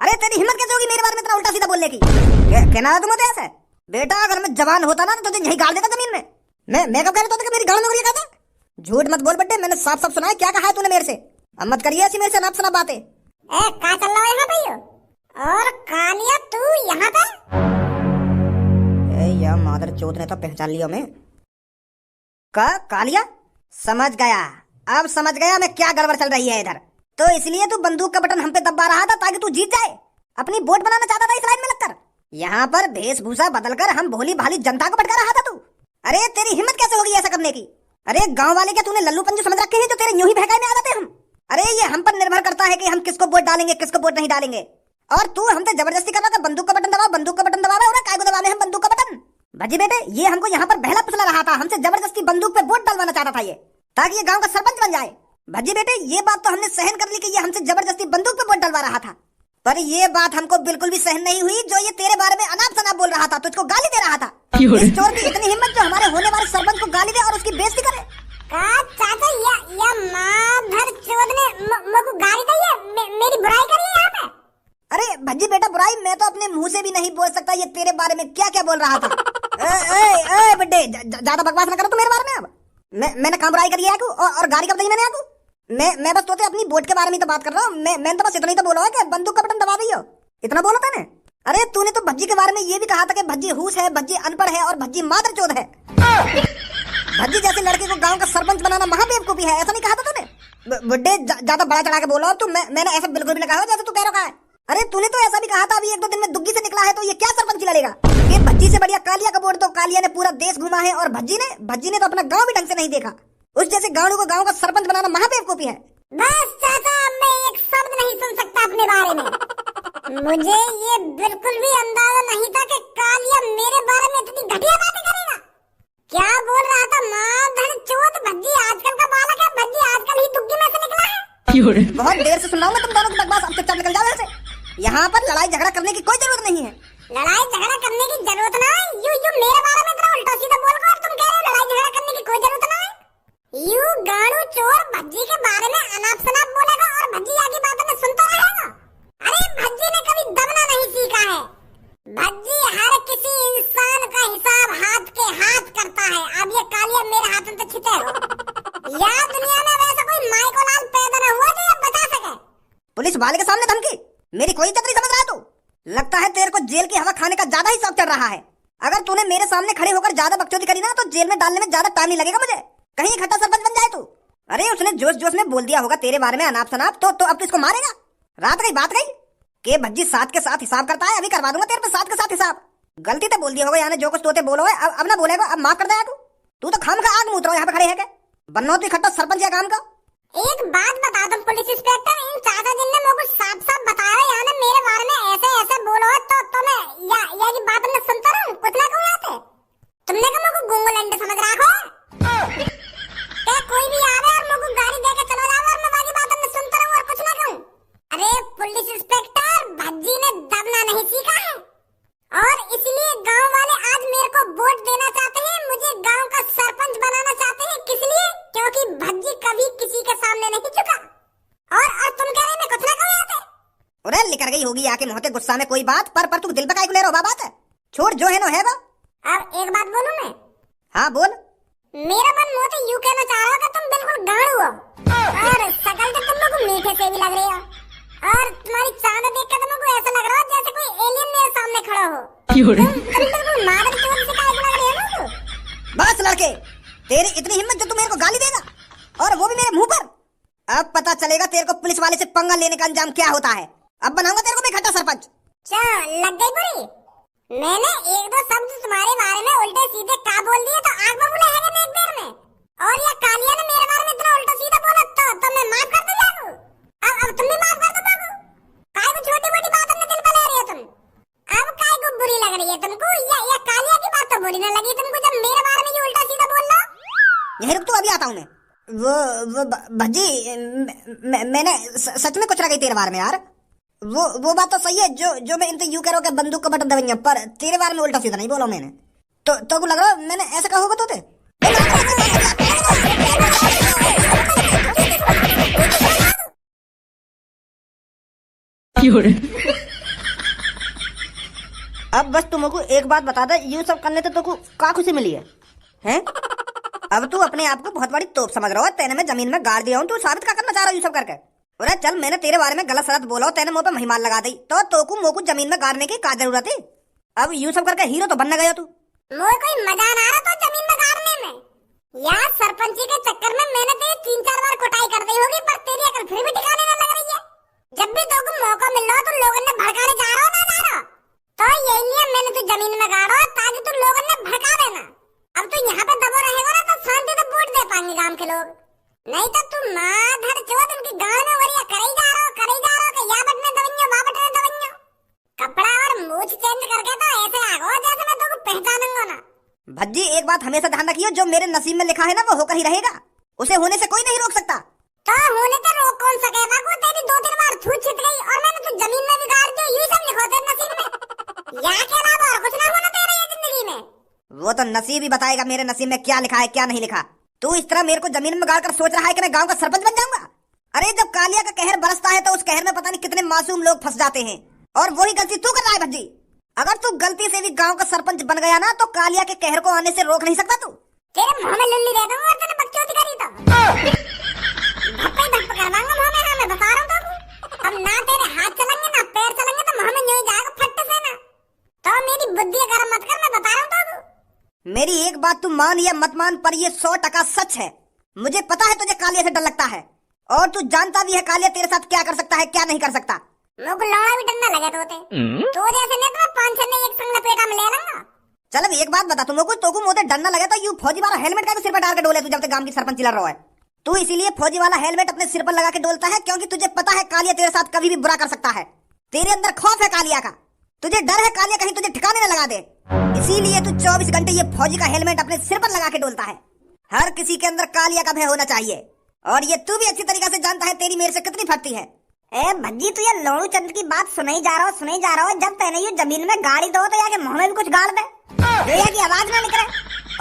अरे तेरी हिम्मत कैसे होगी मेरे बारे में इतना उल्टा सीधा बोलने की? कहना है तुम्हें ऐसे? बेटा अगर मैं जवान होता ना तो यही गाड़ देता जमीन में। मैं कब कह रहा था कि मेरी गाड़ में कहता? झूठ मत बोल बड्डे, मैंने साफ साफ सुना है। क्या कहा है तूने मेरे से? अब मत करिए ऐसी मेरे से नाप सना बातें। क्या चल रहा है यहाँ भैया? और कालिया तू यहाँ पे? यार मादर चौथ ने तो पहचान लिया मैं। कालिया? समझ गया, अब समझ गया मैं क्या गड़बड़ चल रही है इधर। तो इसलिए तू बंदूक का बटन हम पे दबा रहा था ताकि तू जीत जाए। अपनी वोट बनाना चाहता था इस लाइन में लगकर। यहाँ पर वेशभूषा बदलकर हम भोली भाली जनता को भटका रहा था तू। अरे तेरी हिम्मत कैसे होगी ऐसा करने की? अरे गांव वाले क्या तूने लल्लू पंजू समझ रखे हैं जो तेरे यूं ही बहकाने में आ जाते हम? अरे ये हम पर निर्भर करता है कि हम किसको वोट डालेंगे किसको वोट नहीं डालेंगे। और तू हमसे जबरदस्ती कर रहा था बंदूक का बटन दबा, बंदूक का बटन दबा। और काय को दबावे हम बंदूक का बटन? भजी बेटे ये हमको यहाँ पर बहला फुसला रहा था, हमसे जबरदस्ती बंदूक पे वोट डलवाना चाहता था ये, ताकि ये गांव का सरपंच बन जाए। भजी बेटे ये बात तो हमने सहन कर ली कि ये हमसे जबरदस्ती बंदूक पे वोट डलवा रहा था, पर ये बात हमको बिल्कुल भी सहन नहीं हुई जो ये तेरे बारे में अनाप शनाप बोल रहा था, तुझको गाली दे रहा था। इस चोर की इतनी हिम्मत जो हमारे होने वाले सरपंच को गाली दे और उसकी बेइज्जती करे। चाचा या माधर चोद ने मुझको गाली दी है, मेरी बुराई करी है यहाँ पे। अरे भज्जी बेटा बुराई मैं तो अपने मुंह से भी नहीं बोल सकता ये तेरे बारे में क्या क्या बोल रहा था। ए बड्डे ज्यादा बकवास ना करो तू मेरे बारे में। अब मैंने कहाँ बुराई करी है और गाड़ी कब दी मैंने आपको? मैं बस तोते अपनी वोट के बारे में तो बात कर रहा हूँ। मैंने तो बस इतना ही तो बोला है कि बंदूक का बटन दबा दियो, इतना बोला था ने। अरे तूने तो भज्जी के बारे में ये भी कहा था कि भज्जी हुस है, भज्जी अनपढ़ है और भज्जी मादर चोद है। भज्जी जैसे लड़के को गांव का सरपंच बनाना महाबेवकूफी है, ऐसा नहीं कहा था तूने? बुड्ढे ज्यादा बड़ा चढ़ा के बोला तू। मैंने ऐसा बिल्कुल भी नहीं कहा जैसे तू कह रहा है। अरे तूने तो ऐसा भी कहा था अभी 1-2 दिन में दुग्गी से निकला है तो ये क्या सरपंच लड़ेगा? ये भज्जी से बढ़िया कालिया का वोट तो कालिया ने पूरा देश घुमा है और भज्जी ने तो अपना गांव भी ढंग से नहीं देखा। उस जैसे गांव को गांव का सरपंच बनाना महाबेवकूफी है। बस चाचा मैं एक शब्द नहीं सुन सकता अपने बारे में। मुझे ये बिल्कुल भी अंदाजा नहीं था कि कालिया मेरे बारे में इतनी घटिया बातें करेगा। क्या बोल रहा था माधर चोद? भज्जी आजकल का बालक है, भज्जी आजकल ही दुग्गी में से निकला है। बहुत देर से सुन रहा हूँ मैं तुम दोनों की बकवास, अब चुपचाप निकल जाओ ऐसे। यहाँ पर लड़ाई झगड़ा करने की कोई जरूरत नहीं है। लड़ाई झगड़ा करने की जरूरत ना है। यू मेरे बारे में इतना उल्टा सीधा बोल कर तुम कह रहे हो लड़ाई झगड़ा करने की कोई जरूरत ना है। यू गाड़ू चोर भज्जी के बारे में अनाप शनाप बोलेगा और भज्जी आगे बातों में सुनता रहेगा। अरे भज्जी ने कभी दबना नहीं सीखा है। भज्जी हर किसी इंसान का हिसाब हाथ के हाथ करता है। अब ये कालिया मेरे हाथ में तो छिते हो। या दुनिया में वैसा कोई माई को लाल पैदा न हुआ जो ये बचा सके। पुलिस वाले के सामने धमकी? मेरी कोई इज्जत नहीं समझ रहा तू? लगता है तेरे को जेल की हवा खाने का ज्यादा ही शौक चढ़ रहा है। अगर तूने मेरे सामने खड़े होकर ज्यादा बकचोदी करी ना तो जेल में डालने में ज्यादा टाइम नहीं लगेगा मुझे। कहीं इकट्ठा सरपंच बन जाए तू। अरे उसने जोश जोश में बोल दिया होगा तेरे बारे में अनाप शनाप तो अब तो इसको मारेगा। रात गई बात गई के भज्जी 7 के साथ हिसाब करता है। अभी करवा दूंगा तेरे पे 7 के साथ हिसाब। गलती तो बोल दिया होगा यानी जो कुछ तोते बोलो है अब ना बोलेगा। अब माफ कर दे तू तो खाम का आग मूत रहा यहाँ पे खड़े है क्या? बनना तो इकट्ठा सरपंच या काम का। एक बात बता दो पुलिस इंस्पेक्टर, इन चाचा जी ने मुझे साफ साफ बताया यानी मेरे बारे में ऐसे ऐसे बोलो तो मैं या की बात मैं सुनता रहूं कुछ ना कहूं आते। तुमने कहा मुझे गुंगो लंडे समझ रखो क्या? कोई भी आवे और मुझे गाड़ी देके चला जावे और मैं बाकी बात में सुनता रहूं और कुछ ना कहूं? अरे पुलिस इंस्पेक्टर भज्जी ने दबना नहीं सीखा है और इसलिए गांव वाले आज मेरे को वोट देना चाहते हैं, मुझे गांव का सरपंच बनाना चाहते हैं। किस लिए? क्योंकि भज्जी कभी किसी के सामने नहीं झुका। और तुम कह रहे मैं कुछ ना कहूं आते। अरे लिकर गई होगी आके मोहते गुस्सा में कोई बात पर तू दिल पे काहे को ले रहा बात है? छोड़ जो है नो है वो। अब एक बात बोलूं मैं? हाँ बोल। मेरा मन मोते यूं कहना चाह रहा कि तुम बिल्कुल गाड़ू हो और शकल तो तुम लोग मीठे से भी लग रही हो और तुम्हारी चांद देख कर तुमको ऐसा लग रहा है जैसे कोई एलियन मेरे सामने खड़ा हो। तुम बिल्कुल मादर चोद से काहे को लग रही हो ना? बस लड़के तेरी इतनी हिम्मत जो तू मेरे को गाली देगा और वो भी मेरे मुंह पर। अब पता चलेगा तेरे को पुलिस वाले से पंगा लेने का अंजाम क्या होता है। अब बनाऊंगा तेरे को मैं इकट्ठा सरपंच। लग गई बुरी। मैंने 1-2 शब्द तुम्हारे बारे में उल्टे सीधे का बोल दिए तो आग बबूला है ना एक देर में। और ये कालिया ने मेरे बारे में इतना उल्टा सीधा बोला तो मैं माफ कर दूं जाऊं। अब तुम भी माफ कर दो बाबू। काहे को छोटी-मोटी बात अपने दिल पे ले रही हो तुम? अब काहे को बुरी लग रही है तुमको? या कालिया की बात तो बुरी ना लगी तुमको जब मेरे बारे में ये उल्टा सीधा बोल रहा? यही रुक तू अभी आता हूँ मैं। वो भज्जी मैंने सच में कुछ ना कही तेरे बारे में यार। वो बात तो सही है जो मैं इनसे यूं कह रहा हूँ कि बंदूक का बटन दबाएंगे, पर तेरे बारे में उल्टा सीधा नहीं बोला मैंने। तो लग रहा मैंने ऐसा कहा होगा तो अब बस तुम को एक बात बता दे, ये सब करने से तुमको क्या खुशी मिली है? हैं? अब तू अपने आप को बहुत बड़ी तोप समझ रहा हो। तेने मैं जमीन में गाड़ दिया हूँ, तू साबित क्या करना चाह रहा है ये सब करके? अरे चल, मैंने तेरे बारे में गलत सलत बोला, तेने मुंह पे महिमाल लगा दी, तो तोकू मोकू जमीन में गाड़ने की क्या जरूरत है? अब यू सब करके हीरो तो बनना गया तू। मोए कोई मजा ना आ रहा तो जमीन में गाड़ने में। यार सरपंची के चक्कर में मैंने तेरी 3-4 बार कुटाई कर दी होगी, पर तेरी अकल फिर भी ठिकाने न लग रही है। जब भी तुमको मौका मिल रहा तो लोगों ने भड़काने जा रहा हो ना जा रहा, तो यही नहीं है मैंने तू जमीन में गाड़ा ताकि तू लोगों ने भड़का देना। अब तू यहाँ पे दबो रहेगा ना तो शांति से वोट दे पाएंगे गांव के लोग, नहीं तो तू माधर चौथ उनकी गांव में वरिया करे जा रहा हो कि या बट में दवइयो वा बट में दवइयो। कपड़ा और मूछ चेंज करके तो ऐसे आगो जैसे मैं तुमको पहचानूंगा ना। भज्जी एक बात हमेशा ध्यान रखियो, जो मेरे नसीब में लिखा है ना वो होकर ही रहेगा, उसे होने से कोई नहीं रोक सकता। तो होने तो रोक कौन सकेगा? को तेरी 2-3 बार छूट छिट गई और मैंने तू जमीन में भी गाड़ दी, यही सब लिखो तेरे नसीब में। या के अलावा और कुछ ना होना तेरे ये जिंदगी में। वो तो नसीब ही बताएगा मेरे नसीब में क्या लिखा है क्या नहीं लिखा। तू इस तरह मेरे को जमीन में गाड़ कर सोच रहा है कि मैं गाँव का सरपंच बन जाऊंगा? अरे जब कालिया का कहर बरसता है तो उस कहर में पता नहीं कितने मासूम लोग फंस जाते हैं, और वही गलती तू कर रहा है भज्जी। अगर तू गलती से भी गांव का सरपंच बन गया ना तो कालिया के कहर को आने से रोक नहीं सकता तू। तेरे मुंह में लुल्ली दे दूंगा और तेरे बकचोदी करी तो धप्पे धप्प करवाऊंगा मुंह में। हाँ मैं बता रहा हूँ तो अब ना तेरे हाथ चलेंगे ना पैर चलेंगे तो मुंह में यूं ही जाएगा फट से ना। तो मेरी बुद्धि गरम मत कर, मैं बता रहा हूँ तो। मेरी एक बात तू मान या मत मान, पर ये 100% सच है। मुझे पता है तुझे कालिया से डर लगता है, और तू जानता भी है कालिया तेरे साथ क्या कर सकता है क्या नहीं कर सकता। मुझको लौड़ा भी डरना लगे तो जैसे नहीं तो 5-6 ने एक संग लपेटा में ले लूंगा। चल अब एक बात बता, तुमको तोकू मोते डरना लगे तो यू फौजी वाला हेलमेट का सिर पर डाल के डोले तू जब तक गांव की सरपंच लड़ रहा है। तू इसीलिए फौजी वाला हेलमेट अपने सिर पर लगा के डोलता है क्योंकि तुझे पता है कालिया तेरे साथ कभी भी बुरा कर सकता है। तेरे अंदर खौफ है कालिया का, तुझे डर है कालिया कहीं तुझे ठिकाने न लगा दे, इसीलिए तू 24 घंटे ये फौजी का हेलमेट अपने सिर पर लगा के डोलता है। हर किसी के अंदर कालिया का भय होना चाहिए, और ये तू भी अच्छी तरीके से जानता है तेरी मेरे से कितनी फटती है। ए भज्जी तू ये लोड़ू चंद की बात सुनाई जा रहा हो। जब तैने यू जमीन में गाड़ी दो तो याके मुंह में भी कुछ गाड़ दे जो या की आवाज ना निकले,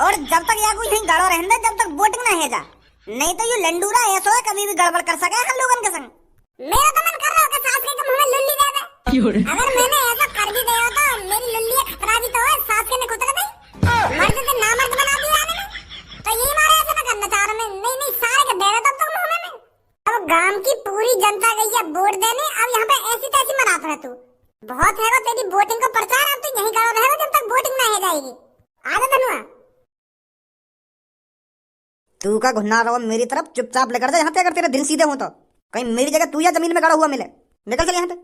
और जब तक या कोई यहीं गाड़ो रहने दे जब तक वोटिंग ना है जा, नहीं तो यू लंडूरा ऐसा है कभी भी गड़बड़ कर सके हम लोगन के संग। मेरा तो मन कर रहा है कि सास के मुंह में लुल्ली दे दे। अगर मैंने ऐसा कर भी दिया तो मेरी लुल्ली खतरा भी तो है, सास के ने खुद नहीं मर्द से नामर्द बना दिया ने, तो यही मारे ऐसा ना करना चाह रहा मैं। नहीं सारे के दे रहा तब मुंह में। अब गांव की पूरी जनता गई है वोट देने, अब यहाँ पे ऐसी तैसी मनाता है तू। बहुत है वो तेरी वोटिंग का प्रचार, अब तू यहीं खड़ा रहेगा जब तक वोटिंग ना हो जाएगी। आजा धनुआ तू का घुन्ना रहो मेरी तरफ, चुपचाप लेकर जा यहाँ से। अगर तेरे दिल सीधे हो तो कहीं मेरी जगह तू या जमीन में गड़ा हुआ मिले, निकल चल यहाँ से।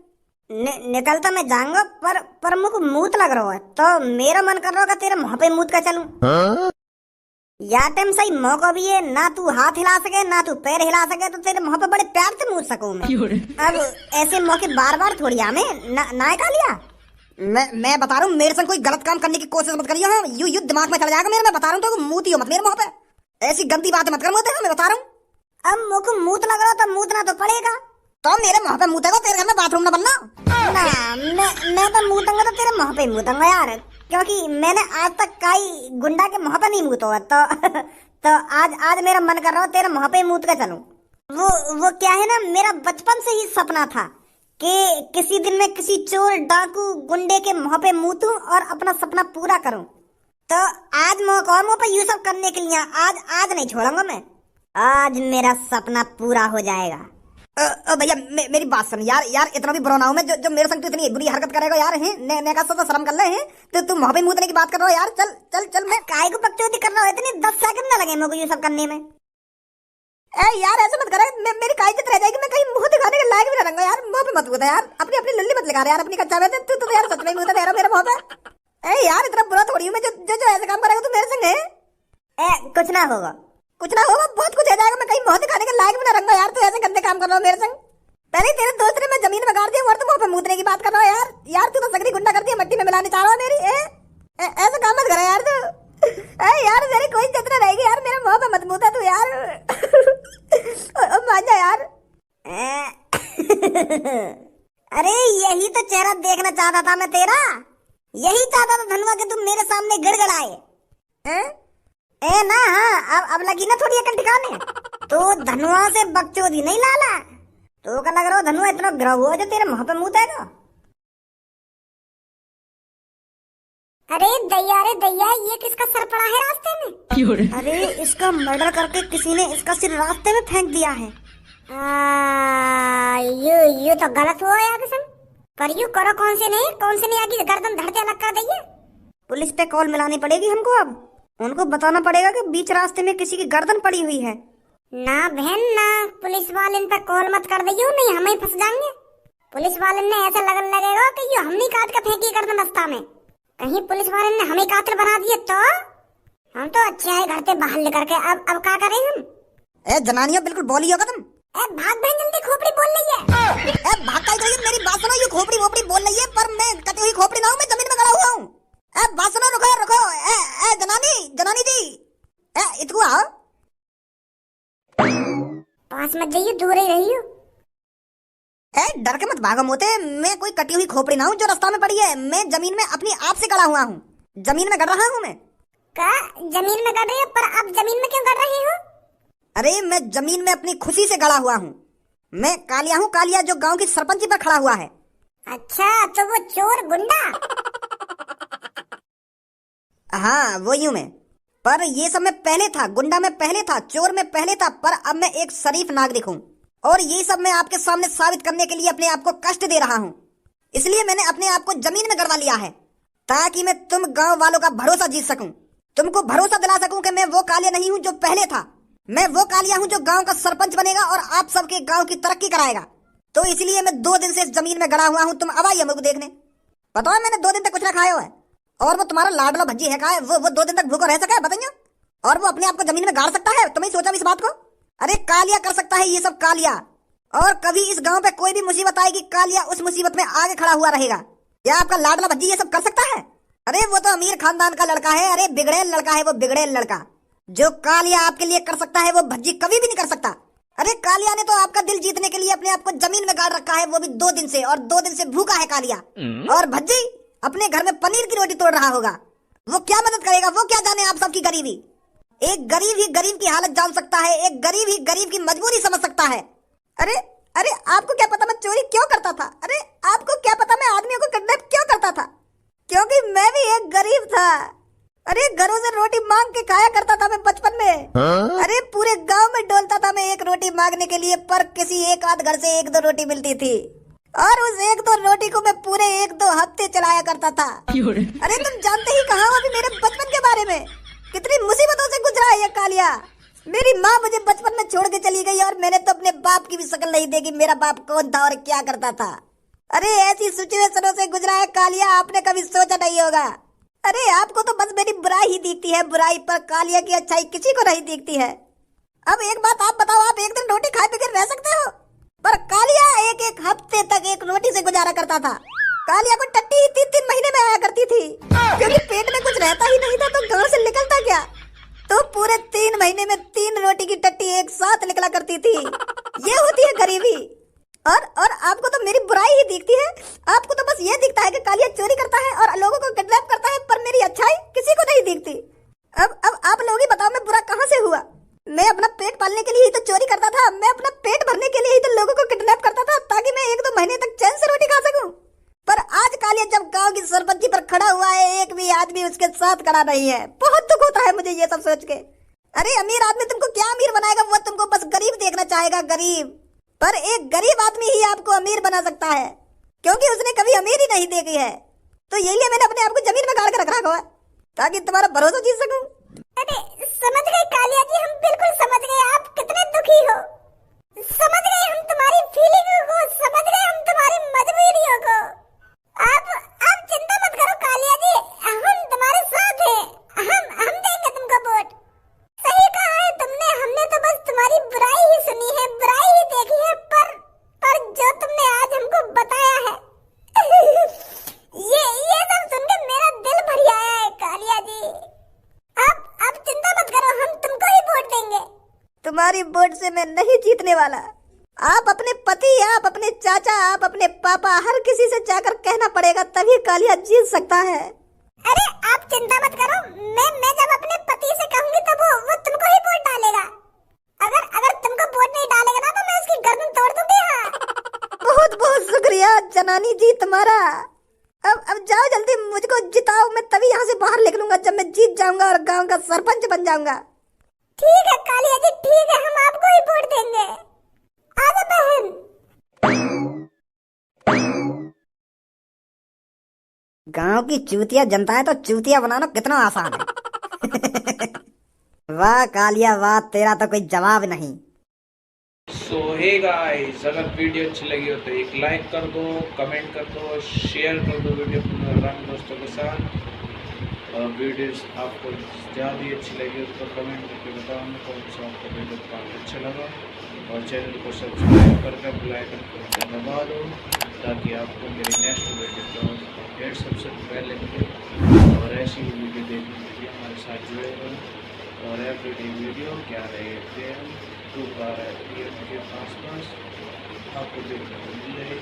निकलता मैं जाऊंगा पर मुझको मूत लग रहा है, तो मेरा मन कर रहा है तेरे मुंह पे मूत का चलूं। या टाइम सही मौका भी है, ना तू हाथ हिला सके ना तू पैर हिला सके, तो तेरे मुंह पे बड़े प्यार से मूत सकूं मैं। अब ऐसे मौके बार बार थोड़ी आमे ना का लिया। मैं बता रहा हूँ मेरे संग कोई गलत काम करने की कोशिश मत करियो। हाँ यू दिमाग में चला जाएगा मेरे। मैं बता रहा हूँ तो मूतियो मत मेरे मुंह पे, ऐसी गंदी बात मत कर मुझे। मैं बता रहा हूँ अब मुझको मूत लग रहा तो मूतना तो पड़ेगा। तो मेरे मुंह पे मूतेगा, तेरे घर में बाथरूम ना बनना। मैं तो मूतूंगा तो तेरे मुंह पे मूतूंगा यार, क्योंकि मैंने आज तक कई गुंडा के मुंह पे नहीं मूता हुआ, तो आज मेरा मन कर रहा है तेरे मुंह पे मूत के चलूं। वो क्या है ना, मेरा बचपन से ही सपना था कि किसी दिन मैं किसी चोर डाकू गुंडे के मुंह पे मूतूं और अपना सपना पूरा करूं। तो आज मौका मुंह पे ये सब करने के लिए आज नहीं छोड़ूंगा मैं। आज मेरा सपना पूरा हो जाएगा। भैया मेरी बात सुन यार इतना भी बुरा ना हूं मैं जो मेरे संग तू इतनी बुरी हरकत करेगा यार। हैं ने का तो शर्म कर ले हैं, तो तू मुंह पे मूतने की बात कर रहा हो यार। चल चल चल मैं काय को बकचोदी कर रहा हूं, इतनी 10 सेकंड ना लगे मुझे ये सब करने में। ए यार ऐसे मत कर, मेरी काय इज्जत रह जाएगी, मैं कहीं मुंह दिखाने के लायक भी ना रहूंगा यार। मुंह पे मत मूता यार, अपनी लल्ली मत लगा रहा यार अपनी कच्चा में। तू तो यार सच में मूता दे रहा मेरे मुंह पे। ए यार इतना बुरा थोड़ी हूं मैं जो ऐसे काम करेगा तू मेरे संग है। कुछ ना होगा बहुत कुछ हो जाएगा, मैं कहीं मुंह दिखाने के लायक भी ना रहूंगा यार। तू ऐसे गंदे काम कर रहा हो मेरे संग। पहले तेरे दोस्त ने मैं जमीन में गाड़ दिया और तू मुंह पे मूतने की बात कर रहा है यार तू तो सगरी गुंडा कर दिया, मट्टी में मिलाने चाह रहा है मेरी। ऐसा काम मत करा यार तू। यार मेरी कोई इज्जत नहीं रहेगी यार, मेरे मुंह पे मत मूता तू यार। मान जा यार। अरे यही तो चेहरा देखना चाहता था मैं तेरा, यही चाहता था धनवा कि तुम मेरे सामने गिड़गिड़ाए। ना हाँ अब लगी ना थोड़ी अकल ठिकाने। तो धनवा से बकचोदी नहीं लाला, तो क्या लग रहा हो धनु, इतना गिरा हुआ जो तेरे मुंह पे मुंह देगा? अरे दैया ये किसका सर पड़ा है रास्ते में? अरे इसका मर्डर करके किसी ने इसका सिर रास्ते में फेंक दिया है। यू तो गलत हुआ यार कसम। पर यू करो कौन से नहीं आगे गर्दन धड़ते अलग कर दइए। पुलिस पे कॉल मिलानी पड़ेगी हमको। अब उनको बताना पड़ेगा कि बीच रास्ते में किसी की गर्दन पड़ी हुई है। ना बहन ना, पुलिस वाले इन पर कॉल मत कर दियो, नहीं हम ही फंस जाएंगे। पुलिस वाले ने ऐसा लगेगा कि ये हमने काट कर फेंकी गर्दन रास्ता में। कहीं पुलिस वाले ने हमें कातिल बना दिए तो हम तो अच्छे आए घर से बाहर लेकर के। अब क्या करें हम? ए जनानियों बिल्कुल बोली होगा तुम। ए भाग बहन जल्दी, खोपड़ी बोल रही है। ए भाग का इधर, मेरी बात सुनो। ये खोपड़ी वोपड़ी बोल रही है पर मैं कटी हुई खोपड़ी ना हूँ, मैं जमीन में गड़ा हुआ हूँ। ए बात सुनो, रुको। ए जनानी जी, ए इतको आओ। पास मत जाइए, दूर ही रहियो। ए डर के मत भागो मोते, मैं कोई कटी हुई खोपड़ी ना हूँ जो रास्ता में पड़ी है। मैं जमीन में अपनी आप से गड़ा हुआ हूँ, जमीन में गड़ रहा हूँ मैं। क्या जमीन में गड़ रही हो? पर आप जमीन में क्यों गड़ रही हो? अरे मैं जमीन में अपनी खुशी से गड़ा हुआ हूँ। मैं कालिया हूँ, कालिया जो गांव की सरपंची पर खड़ा हुआ है। अच्छा तो वो चोर गुंडा? हाँ वो यूं मैं। पर ये सब मैं पहले था, गुंडा में पहले था, चोर में पहले था, पर अब मैं एक शरीफ नागरिक हूँ। और ये सब मैं आपके सामने साबित करने के लिए अपने आप को कष्ट दे रहा हूँ। इसलिए मैंने अपने आप को जमीन में गड़वा लिया है ताकि मैं तुम गांव वालों का भरोसा जीत सकूं, तुमको भरोसा दिला सकूं कि मैं वो कालिया नहीं हूँ जो पहले था। मैं वो कालिया हूँ जो गांव का सरपंच बनेगा और आप सबके गांव की तरक्की कराएगा। तो इसलिए मैं 2 दिन से इस जमीन में गड़ा हुआ हूँ। तुम अब आइए मुझको देखने। बताओ मैंने 2 दिन तक कुछ ना खाया हुआ है। और वो तुम्हारा लाडला भज्जी है, खाए वो 2 दिन तक भूखा रह सका है बताइए? और वो अपने आप को जमीन में गाड़ सकता है? तुम्हें सोचा इस बात को? अरे कालिया कर सकता है ये सब, कालिया। और कभी इस गांव पे कोई भी मुसीबत आएगी, कालिया उस मुसीबत में आगे खड़ा हुआ रहेगा। क्या आपका लाडला भज्जी ये सब कर सकता है? अरे वो तो अमीर खानदान का लड़का है। अरे बिगड़ेल लड़का है वो, बिगड़ेल लड़का। जो कालिया आपके लिए कर सकता है वो भज्जी कभी भी नहीं कर सकता। अरे कालिया ने तो आपका दिल जीतने के लिए अपने आप को जमीन में गाड़ रखा है, वो भी 2 दिन से। और 2 दिन से भूखा है कालिया। और भज्जी अपने घर में पनीर की रोटी तोड़ रहा होगा। वो क्या मदद करेगा? वो क्या जाने आप सबकी गरीबी। एक गरीब ही गरीब की हालत जान सकता है, एक गरीब ही गरीब की मजबूरी समझ सकता है। अरे अरे आपको क्या पता मैं चोरी क्यों करता था? अरे आपको क्या पता मैं आदमियों को किडनैप क्यों करता था? क्योंकि मैं भी एक गरीब था। अरे घरों से रोटी मांग के खाया करता था मैं बचपन में। अरे पूरे गांव में डोलता था मैं एक रोटी मांगने के लिए, पर किसी एक आध घर से 1-2 रोटी मिलती थी। और उस 1-2 रोटी को मैं पूरे 1-2 हफ्ते चलाया करता था। अरे तुम जानते ही कहाँ हो अभी मेरे बचपन के बारे में। कितनी मुसीबतों से गुजरा है ये कालिया। मेरी माँ मुझे बचपन में छोड़ के चली गई और मैंने तो अपने बाप की भी शक्ल नहीं देखी, मेरा बाप कौन था और क्या करता था। अरे ऐसी सिचुएशनों से गुजरा है कालिया, आपने कभी सोचा नहीं होगा। अरे आपको तो बस मेरी बुराई ही दिखती है, बुराई, पर कालिया की अच्छाई किसी को नहीं दिखती है। अब एक बात आप बताओ, आप एक दिन रोटी खाए बगैर रह सकते हो? पर कालिया एक हफ्ते तक एक रोटी से गुजारा करता था। कालिया को टट्टी ही 3-3 महीने में आया करती थी, क्योंकि पेट में कुछ रहता ही नहीं था तो गांव से निकलता क्या। तो पूरे 3 महीने में 3 रोटी की टट्टी एक साथ निकला करती थी। ये होती है गरीबी। और आपको तो मेरी बुराई ही दिखती है। आपको तो बस ये दिखता है कि कालिया चोरी करता है और लोगों को किडनैप करता है, पर मेरी अच्छाई किसी को नहीं दिखती। अब आप लोग ही बताओ मैं बुरा कहाँ से हुआ? मैं अपना पेट पालने के लिए ही तो चोरी करता था। मैं अपना पेट भरने के लिए ही तो लोगों को किडनैप करता था ताकि मैं 1-2 महीने तक चैन से रोटी खा सकूं। पर आज कालिया जब गांव की सरपंची पर खड़ा हुआ है, एक भी आदमी उसके साथ खड़ा नहीं है। बहुत दुख होता है मुझे ये सब सोच के। अरे अमीर आदमी तुमको क्या अमीर बनाएगा? वो तुमको बस गरीब देखना चाहेगा, गरीब। पर एक गरीब आदमी ही आपको अमीर बना सकता है, क्योंकि उसने कभी अमीरी नहीं देखी है। तो यही लिए मैंने अपने आप को जमीन में गाड़ कर रखा हुआ ताकि तुम्हारा भरोसा जीत सकूं। अरे समझ गए कालिया जी, हम बिल्कुल समझ गए आप कितने दुखी हो। समझ गए हम तुम्हारी फीलिंगों को, समझ गए हम तुम्हारी मजबूरियों को। आप चिंता मत करो कालिया जी, हम तुम्हारे साथ हैं। हम देंगे तुमको वोट। सही कहा है तुमने, हमने तो बस तुम्हारी बुराई ही सुनी है, बुराई ही देखी है। पर जो तुमने आज हमको बताया है ये सब सुन के मेरा दिल भर आया है कालिया जी। अब चिंता मत करो, हम तुमको ही वोट देंगे। तुम्हारी वोट से मैं नहीं जीतने वाला। आप अपने पति, आप अपने चाचा, आप अपने पापा, हर किसी से जाकर कहना पड़ेगा, तभी कालिया जीत सकता है। अरे आप चिंता मत करो, मैं जब अपने पति से कहूंगी तब वो तुमको ही वोट डालेगा। अगर तुमको वोट नहीं डालेगा ना तो मैं उसकी गर्दन तोड़ दूंगी। हाँ शुक्रिया जनानी जी तुम्हारा। अब जाओ जल्दी, मुझको जिताओ, मैं तभी यहाँ से बाहर निकलूंगा जब मैं जीत जाऊंगा और गांव का सरपंच बन जाऊंगा। ठीक है कालिया जी, ठीक है, हम आपको ही वोट देंगे। आजा बहन। गांव की चूतिया जनता है तो चूतिया बनाना कितना आसान है। वाह कालिया वाह, तेरा तो कोई जवाब नहीं। सो हे गाइस, अगर वीडियो अच्छी लगी हो तो एक लाइक कर दो, कमेंट कर दो, शेयर कर दो वीडियो अपने रंग दोस्तों के साथ। और वीडियोस आपको ज़्यादा अच्छी लगी हो तो कमेंट करके बताओ कौन सा आपको वीडियो काफ़ी अच्छा लगा। और चैनल को सब्सक्राइब करके बेल आइकन को दबा दो ताकि आपको मेरी नेक्स्ट वीडियो का अपडेट सबसे पहले मिले। और ऐसी ही वीडियो देखने के लिए हमारे साथ जुड़े रहो। और एवरीडे वीडियो क्या रहे थे 2 PM के आसपास आपको देखने को मिल जाएगी।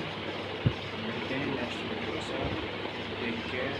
मिलते हैं नेक्स्ट वीडियो के साथ। Take care.